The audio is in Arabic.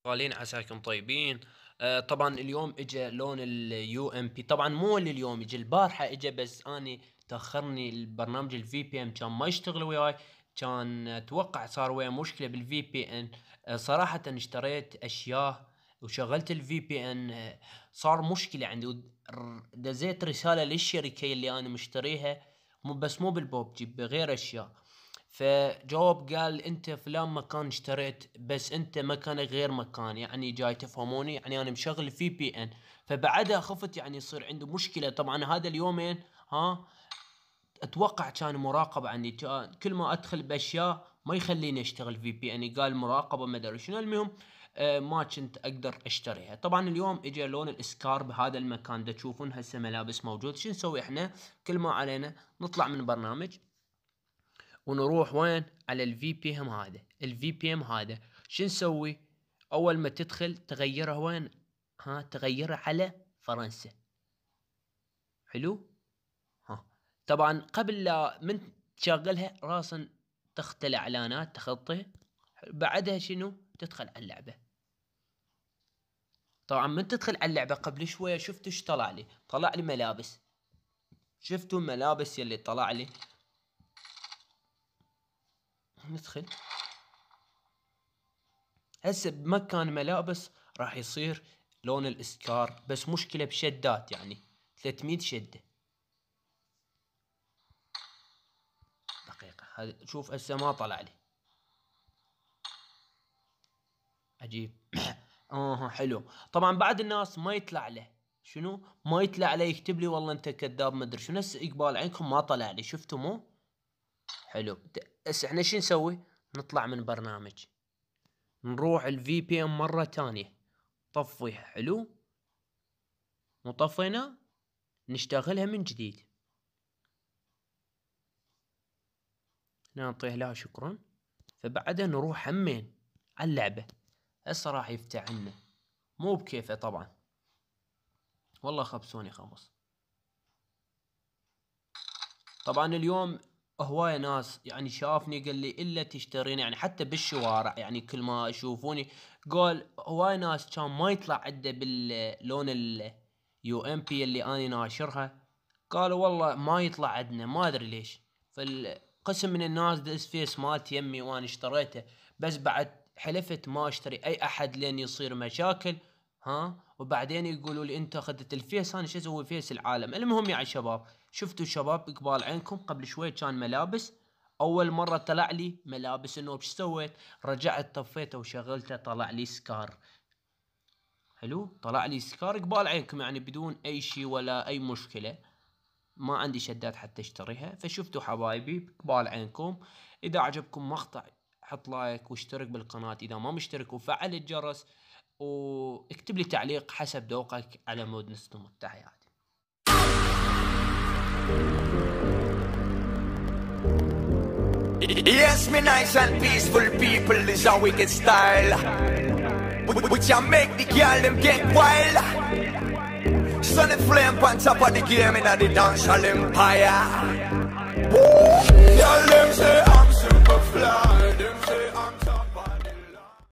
غالين عساكم طيبين. طبعا اليوم اجى لون اليو ام بي، طبعا مو اليوم اجى، البارحه اجى، بس اني تاخرني البرنامج الفي بي ان كان ما يشتغل وياي، كان اتوقع صار ويا مشكله بالفي بي ان. صراحه اشتريت اشياء وشغلت الفي بي ان، صار مشكله عندي، دزيت رساله للشركه اللي انا مشتريها، مو بالبوبجي، بغير اشياء. فجاوب قال انت فلان مكان اشتريت، بس انت مكانك غير مكان، يعني جاي تفهموني، يعني انا مشغل في بي ان. فبعدها خفت يعني يصير عنده مشكلة. طبعا هذا اليومين اتوقع كان مراقبة عني، كان كل ما ادخل باشياء ما يخليني اشتغل في بي ان، قال مراقبة ما ادري شنو. المهم ما كنت اقدر اشتريها. طبعا اليوم اجى لون الاسكار بهذا المكان، دا تشوفون هسه ملابس موجود. شو نسوي احنا؟ كل ما علينا نطلع من برنامج ونروح وين؟ على الفي بي ام هذا. الفي بي ام هذا شو نسوي؟ اول ما تدخل تغيرها وين؟ تغيرها على فرنسا. حلو. طبعا قبل لا من تشغلها راسا تخت الاعلانات تخطي، بعدها شنو؟ تدخل على اللعبة. طبعا من تدخل على اللعبة قبل شوية شفتوا ايش طلع لي؟ طلع لي ملابس. شفتوا الملابس يلي طلع لي؟ ندخل هسه بمكان ملابس راح يصير لون الاسكار، بس مشكلة بشدات، يعني 300 شدة. دقيقة، هذا شوف هسه ما طلع لي. عجيب. حلو. طبعا بعد الناس ما يطلع له شنو، ما يطلع له يكتب لي والله انت كذاب ما ادري شنو. هسه اقبال عينكم ما طلع لي، شفتوا مو؟ حلو. هسه احنا شو نسوي؟ نطلع من برنامج، نروح الفي بي ام مرة ثانية، طفيها. حلو. مطفينا نشتغلها من جديد، نعطيه لا شكرا. فبعدها نروح همين على اللعبة. هسه راح يفتح عنا، مو بكيفه طبعا، والله خبصوني خبص. طبعا اليوم هواية ناس يعني شافني قال لي الا تشترين، يعني حتى بالشوارع، يعني كل ما يشوفوني قال هواية ناس كان ما يطلع عنده باللون اليو ام بي اللي اني ناشرها، قالوا والله ما يطلع عندنا ما ادري ليش. فالقسم من الناس دس فيس مالت يمي وانا اشتريته، بس بعد حلفت ما اشتري اي احد لين يصير مشاكل. وبعدين يقولوا لي انت اخذت الفيس، انا شو اسوي فيس العالم. المهم يا شباب، شفتوا شباب قبال عينكم قبل شوي كان ملابس، اول مرة طلع لي ملابس النوب. شو سويت؟ رجعت طفيته وشغلته، طلع لي سكار. حلو، طلع لي سكار قبال عينكم، يعني بدون اي شيء ولا اي مشكلة، ما عندي شدات حتى اشتريها. فشفتوا حبايبي قبال عينكم. اذا عجبكم مقطع حط لايك واشترك بالقناة اذا ما مشترك، وفعل الجرس، واكتب لي تعليق حسب ذوقك على مود نستمر. تحياتي. Yes, me nice and peaceful people is how we get style. Which I make the girl them get wild. Sunny flame on top of the game in the dancehall empire. Girl them say I'm super fly, them say